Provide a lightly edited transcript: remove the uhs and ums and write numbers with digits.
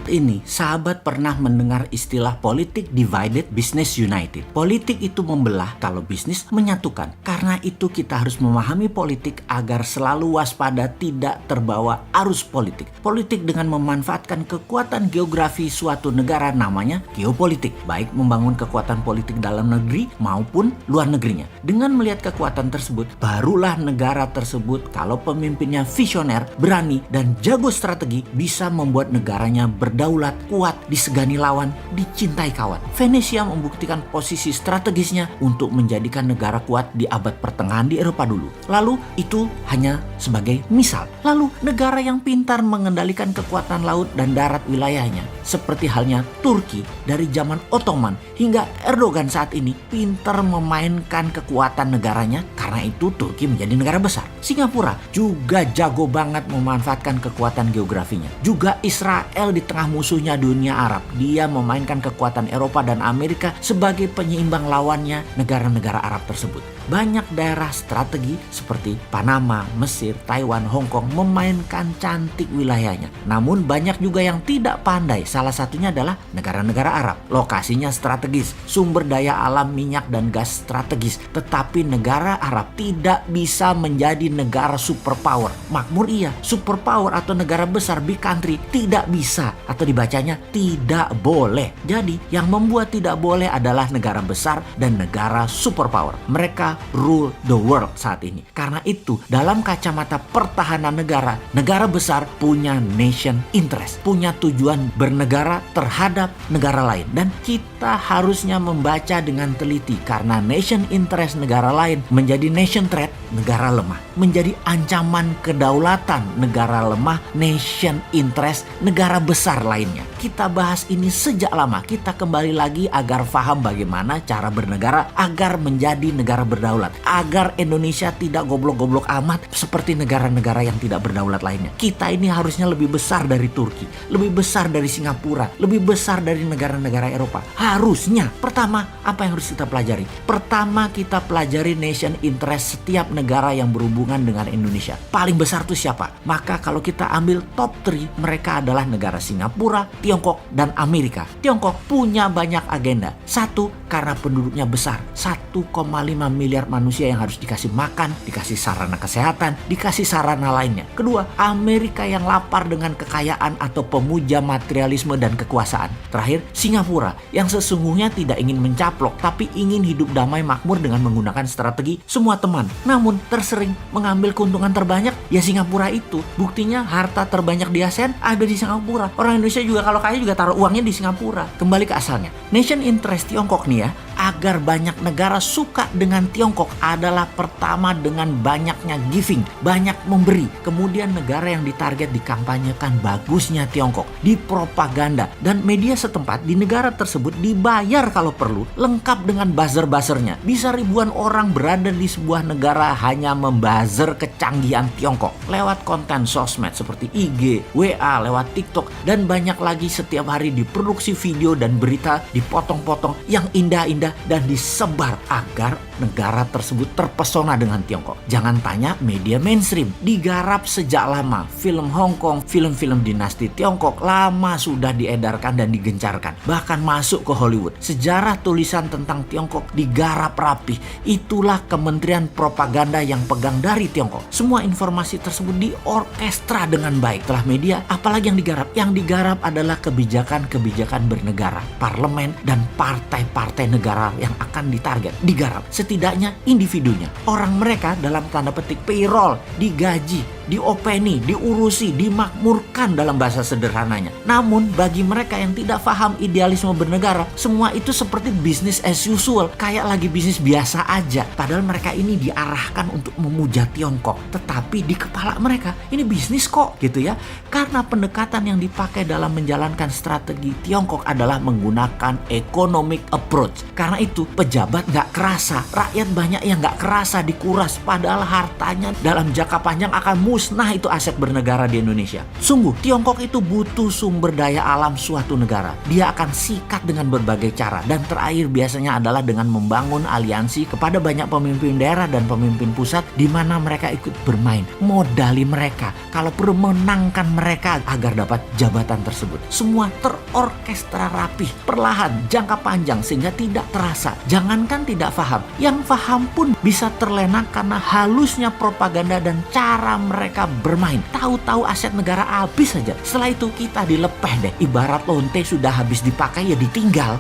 ini, sahabat pernah mendengar istilah politik divided, business united. Politik itu membelah, kalau bisnis menyatukan. Karena itu kita harus memahami politik agar selalu waspada tidak terbawa arus politik. Politik dengan memanfaatkan kekuatan geografi suatu negara namanya geopolitik. Baik membangun kekuatan politik dalam negeri maupun luar negerinya. Dengan melihat kekuatan tersebut, barulah negara tersebut kalau pemimpinnya visioner, berani, dan jago strategi bisa membuat negaranya berdaulat, kuat, disegani lawan, dicintai kawan. Venesia membuktikan posisi strategisnya untuk menjadikan negara kuat di abad pertengahan di Eropa dulu. Lalu itu hanya sebagai misal. Lalu negara yang pintar mengendalikan kekuatan laut dan darat wilayahnya, seperti halnya Turki dari zaman Ottoman hingga Erdogan saat ini, pintar memainkan kekuatan negaranya. Karena itu Turki menjadi negara besar. Singapura juga jago banget memanfaatkan kekuatan geografinya. Juga Israel di tengah musuhnya dunia Arab. Dia memainkan kekuatan Eropa dan Amerika sebagai penyeimbang lawannya negara-negara Arab tersebut. Banyak daerah strategi seperti Panama, Mesir, Taiwan, Hong Kong memainkan cantik wilayahnya. Namun banyak juga yang tidak pandai. Salah satunya adalah negara-negara Arab. Lokasinya strategis, sumber daya alam minyak dan gas strategis. Tetapi negara Arab tidak bisa menjadi negara superpower. Makmur iya, superpower atau negara besar, big country, tidak bisa. Atau dibacanya tidak boleh. Jadi yang membuat tidak boleh adalah negara besar dan negara superpower. Mereka rule the world saat ini. Karena itu dalam kacamata pertahanan negara, negara besar punya nation interest, punya tujuan bernegara terhadap negara lain. Dan kita harusnya membaca dengan teliti, karena nation interest negara lain menjadi nation threat, negara lemah. Menjadi ancaman kedaulatan negara lemah, nation interest negara besar lainnya. Kita bahas ini sejak lama. Kita kembali lagi agar paham bagaimana cara bernegara agar menjadi negara berdaulat. Agar Indonesia tidak goblok-goblok amat seperti negara-negara yang tidak berdaulat lainnya. Kita ini harusnya lebih besar dari Turki, lebih besar dari Singapura, lebih besar dari negara-negara Eropa. Harusnya. Pertama, apa yang harus kita pelajari? Pertama, kita pelajari nation interest setiap negara yang berhubungan dengan Indonesia. Paling besar itu siapa? Maka kalau kita ambil top 3, mereka adalah negara Singapura, Tiongkok, dan Amerika. Tiongkok punya banyak agenda. Satu, karena penduduknya besar. 1,5 miliar manusia yang harus dikasih makan, dikasih sarana kesehatan, dikasih sarana lainnya. Kedua, Amerika yang lapar dengan kekayaan atau pemuja materialisme dan kekuasaan. Terakhir, Singapura yang sesungguhnya tidak ingin mencaplok, tapi ingin hidup damai makmur dengan menggunakan strategi semua teman. Namun tersering mengambil keuntungan terbanyak ya Singapura itu. Buktinya harta terbanyak di ASEAN ada di Singapura. Orang Indonesia juga kalau kaya juga taruh uangnya di Singapura. Kembali ke asalnya. Nation interest Tiongkok nih ya, agar banyak negara suka dengan Tiongkok adalah pertama dengan banyaknya giving, banyak memberi. Kemudian negara yang ditarget dikampanyekan bagusnya Tiongkok, dipropaganda, dan media setempat di negara tersebut dibayar kalau perlu, lengkap dengan buzzer-buzzernya. Bisa ribuan orang berada di sebuah negara hanya membuzzer kecanggihan Tiongkok lewat konten sosmed seperti IG, WA, lewat TikTok, dan banyak lagi. Setiap hari diproduksi video dan berita dipotong-potong yang indah-indah dan disebar agar negara tersebut terpesona dengan Tiongkok. Jangan tanya media mainstream, digarap sejak lama. Film Hong Kong, film-film dinasti Tiongkok lama sudah diedarkan dan digencarkan, bahkan masuk ke Hollywood. Sejarah tulisan tentang Tiongkok digarap rapih. Itulah Kementerian Propaganda yang pegang dari Tiongkok. Semua informasi tersebut diorkestra dengan baik. Setelah media, apalagi yang digarap? Yang digarap adalah kebijakan-kebijakan bernegara, parlemen, dan partai-partai negara yang akan ditarget. Digarap setidaknya individunya. Orang mereka dalam tanda petik payroll, digaji, diopeni, diurusi, dimakmurkan dalam bahasa sederhananya. Namun bagi mereka yang tidak paham idealisme bernegara, semua itu seperti business as usual, kayak lagi bisnis biasa aja. Padahal mereka ini diarahkan untuk memuja Tiongkok, tetapi di kepala mereka ini bisnis kok gitu ya. Karena pendekatan yang dipakai dalam menjalankan strategi Tiongkok adalah menggunakan economic approach. Karena itu pejabat gak kerasa, rakyat banyak yang gak kerasa dikuras, padahal hartanya dalam jangka panjang akan musnah itu aset bernegara di Indonesia. Sungguh, Tiongkok itu butuh sumber daya alam suatu negara. Dia akan sikat dengan berbagai cara. Dan terakhir biasanya adalah dengan membangun aliansi kepada banyak pemimpin daerah dan pemimpin pusat di mana mereka ikut bermain. Modali mereka, kalau perlu menangkan mereka agar dapat jabatan tersebut. Semua terorkestra rapih, perlahan, jangka panjang sehingga tidak terasa. Jangankan tidak paham, yang paham pun bisa terlena karena halusnya propaganda dan cara mereka bermain. Tahu-tahu aset negara habis saja. Setelah itu kita dilepeh deh. Ibarat lonte sudah habis dipakai ya ditinggal.